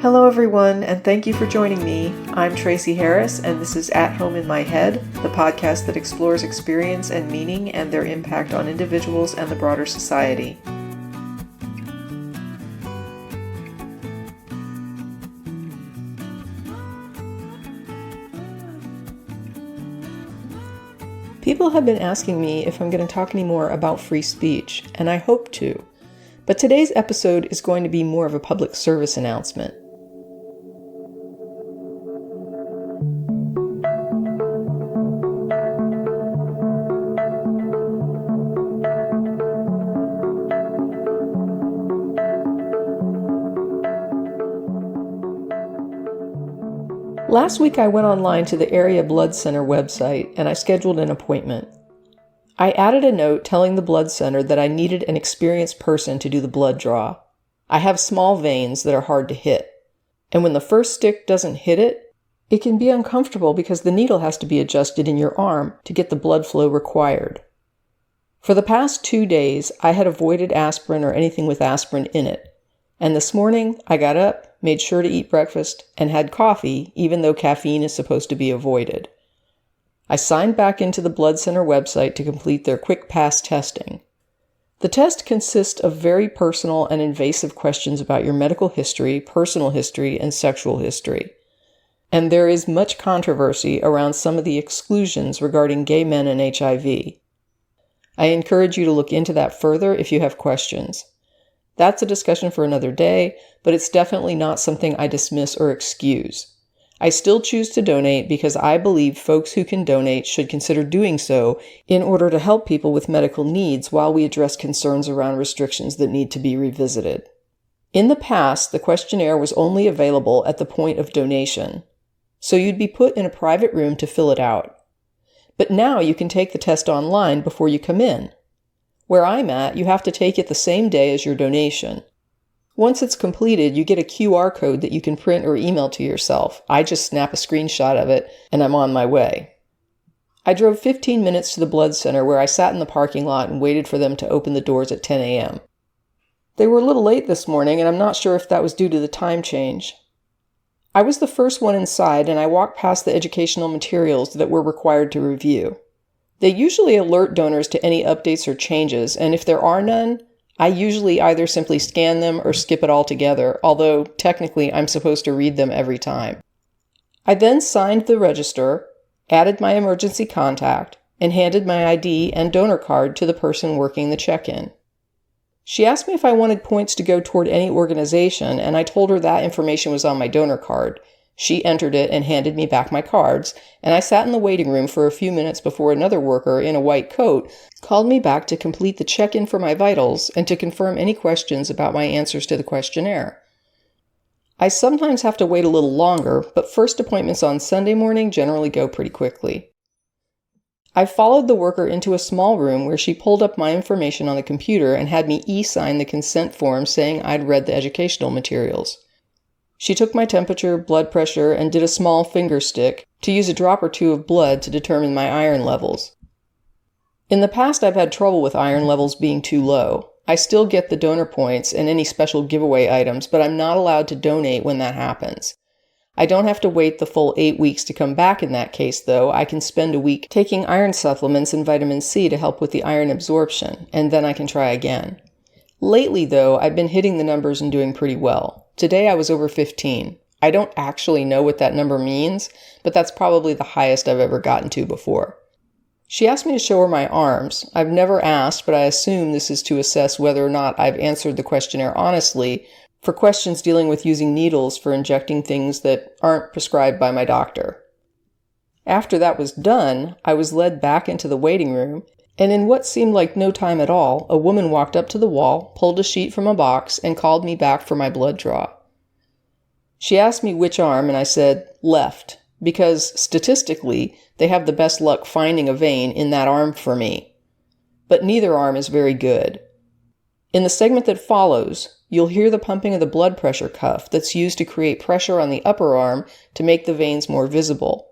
Hello everyone, and thank you for joining me. I'm Tracy Harris, and this is At Home in My Head, the podcast that explores experience and meaning and their impact on individuals and the broader society. People have been asking me if I'm going to talk any more about free speech, and I hope to. But today's episode is going to be more of a public service announcement. Last week I went online to the Area Blood Center website and I scheduled an appointment. I added a note telling the blood center that I needed an experienced person to do the blood draw. I have small veins that are hard to hit, and when the first stick doesn't hit it, it can be uncomfortable because the needle has to be adjusted in your arm to get the blood flow required. For the past 2 days, I had avoided aspirin or anything with aspirin in it, and this morning I got up, made sure to eat breakfast, and had coffee, even though caffeine is supposed to be avoided. I signed back into the blood center website to complete their quick pass testing. The test consists of very personal and invasive questions about your medical history, personal history, and sexual history. And there is much controversy around some of the exclusions regarding gay men and HIV. I encourage you to look into that further if you have questions. That's a discussion for another day, but it's definitely not something I dismiss or excuse. I still choose to donate because I believe folks who can donate should consider doing so in order to help people with medical needs while we address concerns around restrictions that need to be revisited. In the past, the questionnaire was only available at the point of donation, so you'd be put in a private room to fill it out. But now you can take the test online before you come in. Where I'm at, you have to take it the same day as your donation. Once it's completed, you get a QR code that you can print or email to yourself. I just snap a screenshot of it, and I'm on my way. I drove 15 minutes to the blood center where I sat in the parking lot and waited for them to open the doors at 10 a.m. They were a little late this morning, and I'm not sure if that was due to the time change. I was the first one inside, and I walked past the educational materials that we're required to review. They usually alert donors to any updates or changes, and if there are none, I usually either simply scan them or skip it altogether, although technically I'm supposed to read them every time. I then signed the register, added my emergency contact, and handed my ID and donor card to the person working the check-in. She asked me if I wanted points to go toward any organization, and I told her that information was on my donor card. She entered it and handed me back my cards, and I sat in the waiting room for a few minutes before another worker in a white coat called me back to complete the check-in for my vitals and to confirm any questions about my answers to the questionnaire. I sometimes have to wait a little longer, but first appointments on Sunday morning generally go pretty quickly. I followed the worker into a small room where she pulled up my information on the computer and had me e-sign the consent form saying I'd read the educational materials. She took my temperature, blood pressure, and did a small finger stick to use a drop or two of blood to determine my iron levels. In the past, I've had trouble with iron levels being too low. I still get the donor points and any special giveaway items, but I'm not allowed to donate when that happens. I don't have to wait the full 8 weeks to come back in that case, though. I can spend a week taking iron supplements and vitamin C to help with the iron absorption, and then I can try again. Lately, though, I've been hitting the numbers and doing pretty well. Today I was over 15. I don't actually know what that number means, but that's probably the highest I've ever gotten to before. She asked me to show her my arms. I've never asked, but I assume this is to assess whether or not I've answered the questionnaire honestly for questions dealing with using needles for injecting things that aren't prescribed by my doctor. After that was done, I was led back into the waiting room, and in what seemed like no time at all, a woman walked up to the wall, pulled a sheet from a box, and called me back for my blood draw. She asked me which arm, and I said left, because statistically, they have the best luck finding a vein in that arm for me. But neither arm is very good. In the segment that follows, you'll hear the pumping of the blood pressure cuff that's used to create pressure on the upper arm to make the veins more visible.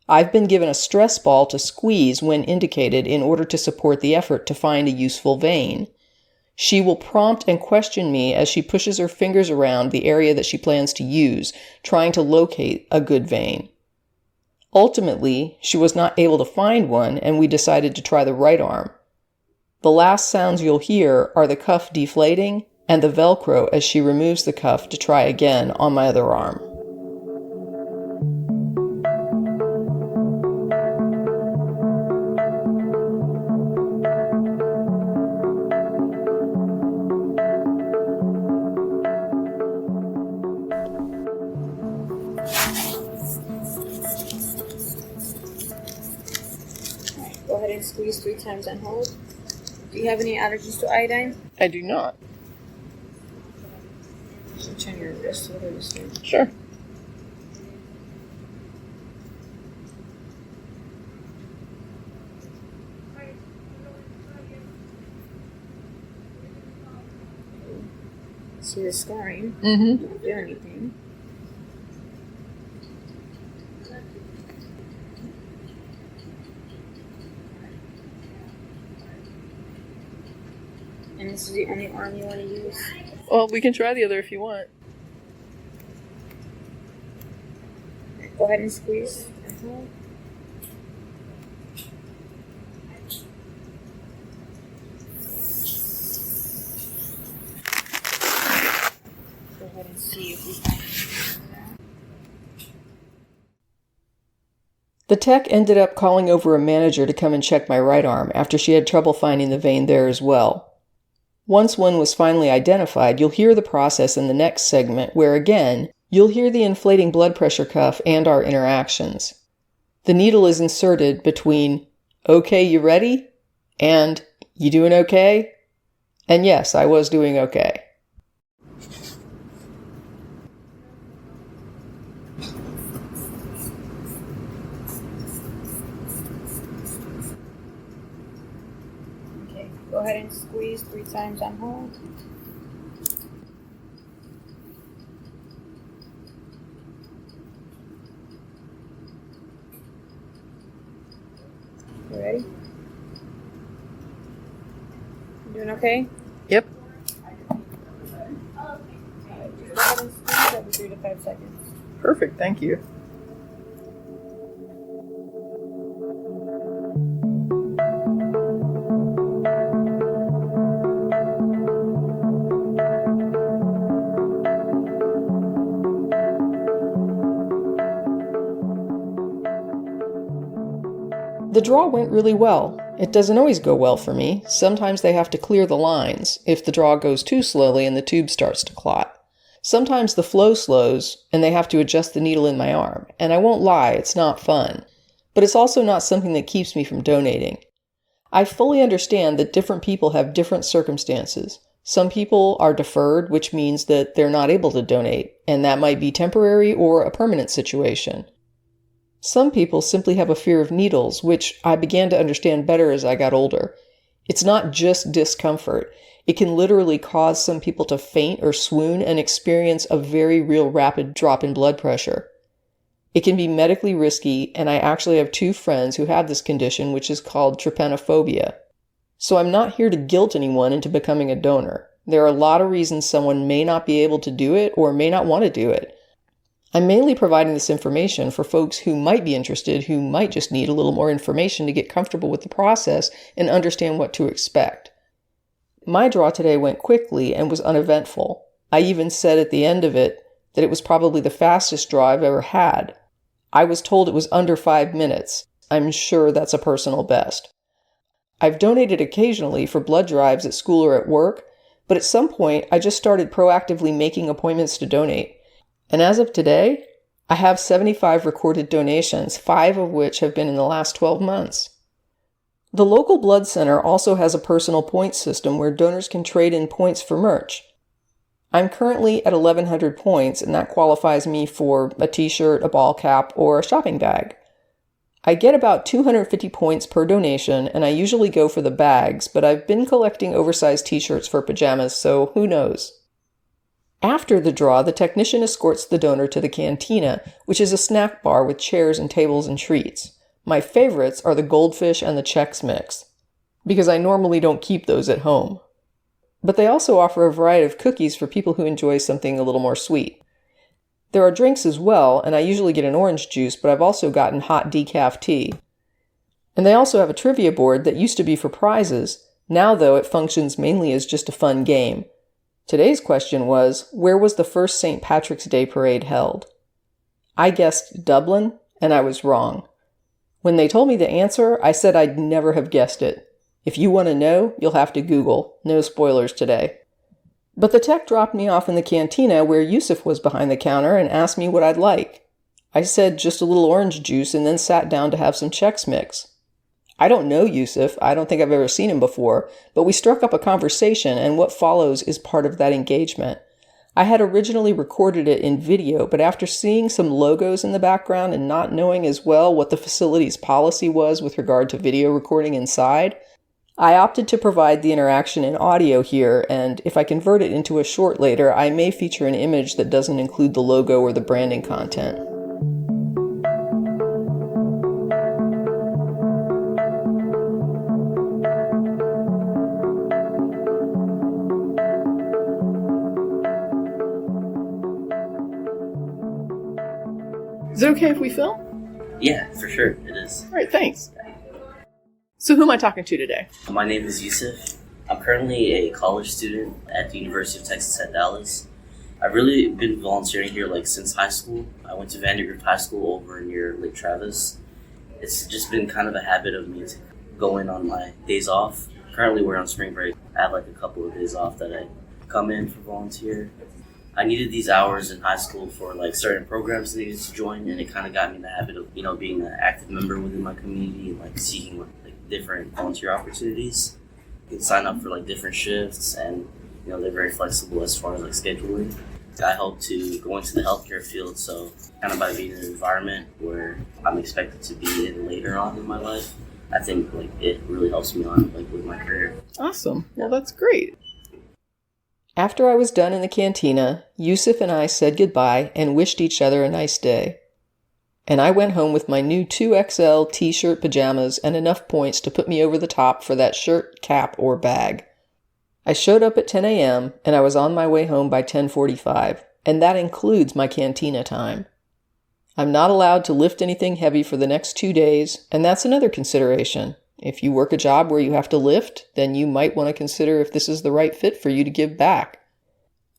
I've been given a stress ball to squeeze when indicated in order to support the effort to find a useful vein. She will prompt and question me as she pushes her fingers around the area that she plans to use, trying to locate a good vein. Ultimately, she was not able to find one, and we decided to try the right arm. The last sounds you'll hear are the cuff deflating and the Velcro as she removes the cuff to try again on my other arm. Go ahead and squeeze 3 times and hold. Do you have any allergies to iodine? I do not. So turn your wrist over this way. Sure. See the scarring? Mm-hmm. Don't feel anything. And this is the only arm you want to use? Well, we can try the other if you want. Go ahead and squeeze and hold. Go ahead and see if we find. The tech ended up calling over a manager to come and check my right arm after she had trouble finding the vein there as well. Once one was finally identified, you'll hear the process in the next segment where, again, you'll hear the inflating blood pressure cuff and our interactions. The needle is inserted between, "Okay, you ready?" and "You doing okay?" And yes, I was doing okay. Okay, go ahead and squeeze 3 times and hold. You ready? You doing okay? Yep. Go ahead and squeeze every 3 to 5 seconds. Perfect, thank you. The draw went really well. It doesn't always go well for me. Sometimes they have to clear the lines if the draw goes too slowly and the tube starts to clot. Sometimes the flow slows and they have to adjust the needle in my arm. And I won't lie, it's not fun. But it's also not something that keeps me from donating. I fully understand that different people have different circumstances. Some people are deferred, which means that they're not able to donate, and that might be temporary or a permanent situation. Some people simply have a fear of needles, which I began to understand better as I got older. It's not just discomfort. It can literally cause some people to faint or swoon and experience a very real rapid drop in blood pressure. It can be medically risky, and I actually have 2 friends who have this condition, which is called trypanophobia. So I'm not here to guilt anyone into becoming a donor. There are a lot of reasons someone may not be able to do it or may not want to do it. I'm mainly providing this information for folks who might be interested, who might just need a little more information to get comfortable with the process and understand what to expect. My draw today went quickly and was uneventful. I even said at the end of it that it was probably the fastest draw I've ever had. I was told it was under 5 minutes. I'm sure that's a personal best. I've donated occasionally for blood drives at school or at work, but at some point I just started proactively making appointments to donate. And as of today, I have 75 recorded donations, 5 of which have been in the last 12 months. The local blood center also has a personal points system where donors can trade in points for merch. I'm currently at 1,100 points, and that qualifies me for a t-shirt, a ball cap, or a shopping bag. I get about 250 points per donation, and I usually go for the bags, but I've been collecting oversized t-shirts for pajamas, so who knows? After the draw, the technician escorts the donor to the cantina, which is a snack bar with chairs and tables and treats. My favorites are the goldfish and the Chex Mix, because I normally don't keep those at home. But they also offer a variety of cookies for people who enjoy something a little more sweet. There are drinks as well, and I usually get an orange juice, but I've also gotten hot decaf tea. And they also have a trivia board that used to be for prizes. Now, though, it functions mainly as just a fun game. Today's question was, where was the first St. Patrick's Day parade held? I guessed Dublin, and I was wrong. When they told me the answer, I said I'd never have guessed it. If you want to know, you'll have to Google. No spoilers today. But the tech dropped me off in the cantina where Yusuf was behind the counter and asked me what I'd like. I said just a little orange juice and then sat down to have some Chex Mix. I don't know Yusuf, I don't think I've ever seen him before, but we struck up a conversation and what follows is part of that engagement. I had originally recorded it in video, but after seeing some logos in the background and not knowing as well what the facility's policy was with regard to video recording inside, I opted to provide the interaction in audio here, and if I convert it into a short later, I may feature an image that doesn't include the logo or the branding content. Is it okay if we film? Yeah, for sure, it is. All right, thanks. So who am I talking to today? My name is Yusuf. I'm currently a college student at the University of Texas at Dallas. I've really been volunteering here since high school. I went to Vandergrift High School over near Lake Travis. It's just been kind of a habit of me to go in on my days off. Currently we're on spring break. I have a couple of days off that I come in for volunteer. I needed these hours in high school for certain programs I needed to join, and it kind of got me in the habit of being an active member within my community and seeking different volunteer opportunities. You can sign up for different shifts, and they're very flexible as far as scheduling. I hope to go into the healthcare field, so kind of by being in an environment where I'm expected to be in later on in my life, I think it really helps me on with my career. Awesome. Well, that's great. After I was done in the cantina, Yusuf and I said goodbye and wished each other a nice day. And I went home with my new 2XL t-shirt pajamas and enough points to put me over the top for that shirt, cap, or bag. I showed up at 10 a.m. and I was on my way home by 10:45, and that includes my cantina time. I'm not allowed to lift anything heavy for the next 2 days, and that's another consideration. If you work a job where you have to lift, then you might want to consider if this is the right fit for you to give back.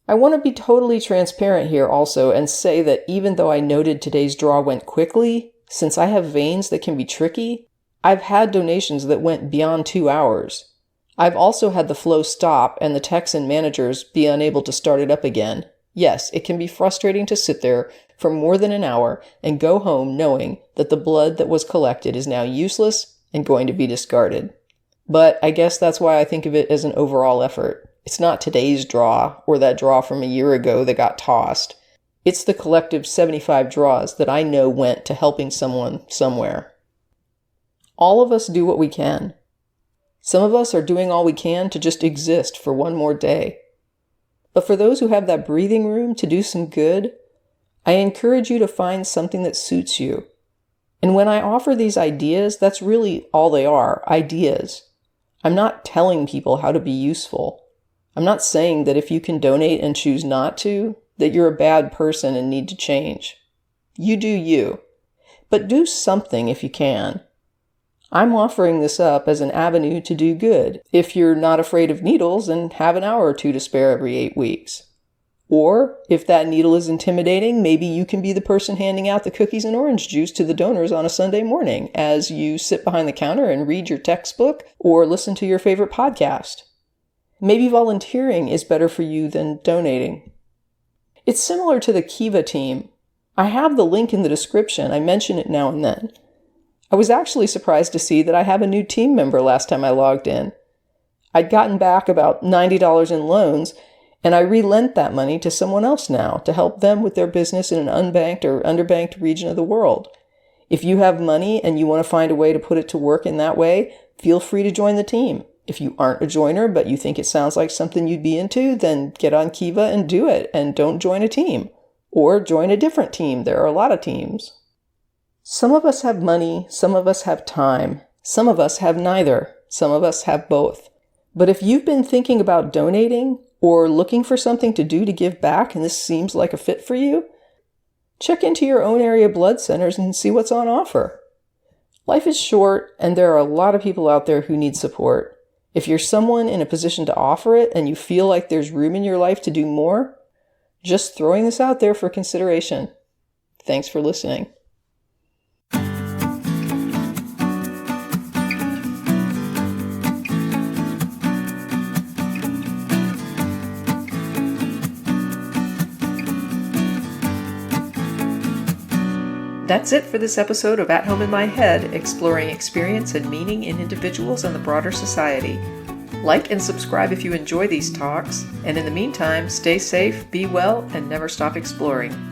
I want to be totally transparent here also and say that even though I noted today's draw went quickly, since I have veins that can be tricky, I've had donations that went beyond 2 hours. I've also had the flow stop and the techs and managers be unable to start it up again. Yes, it can be frustrating to sit there for more than an hour and go home knowing that the blood that was collected is now useless and going to be discarded. But I guess that's why I think of it as an overall effort. It's not today's draw or that draw from a year ago that got tossed. It's the collective 75 draws that I know went to helping someone somewhere. All of us do what we can. Some of us are doing all we can to just exist for one more day. But for those who have that breathing room to do some good, I encourage you to find something that suits you. And when I offer these ideas, that's really all they are, ideas. I'm not telling people how to be useful. I'm not saying that if you can donate and choose not to, that you're a bad person and need to change. You do you. But do something if you can. I'm offering this up as an avenue to do good, if you're not afraid of needles and have an hour or two to spare every 8 weeks. Or, if that needle is intimidating, maybe you can be the person handing out the cookies and orange juice to the donors on a Sunday morning as you sit behind the counter and read your textbook or listen to your favorite podcast. Maybe volunteering is better for you than donating. It's similar to the Kiva team. I have the link in the description. I mention it now and then. I was actually surprised to see that I have a new team member last time I logged in. I'd gotten back about $90 in loans, and I relent that money to someone else now to help them with their business in an unbanked or underbanked region of the world. If you have money and you want to find a way to put it to work in that way, feel free to join the team. If you aren't a joiner, but you think it sounds like something you'd be into, then get on Kiva and do it, and don't join a team. Or join a different team. There are a lot of teams. Some of us have money, some of us have time, some of us have neither, some of us have both. But if you've been thinking about donating or looking for something to do to give back and this seems like a fit for you, check into your own area blood centers and see what's on offer. Life is short and there are a lot of people out there who need support. If you're someone in a position to offer it and you feel like there's room in your life to do more, just throwing this out there for consideration. Thanks for listening. That's it for this episode of At Home in My Head, exploring experience and meaning in individuals and the broader society. Like and subscribe if you enjoy these talks, and in the meantime, stay safe, be well, and never stop exploring.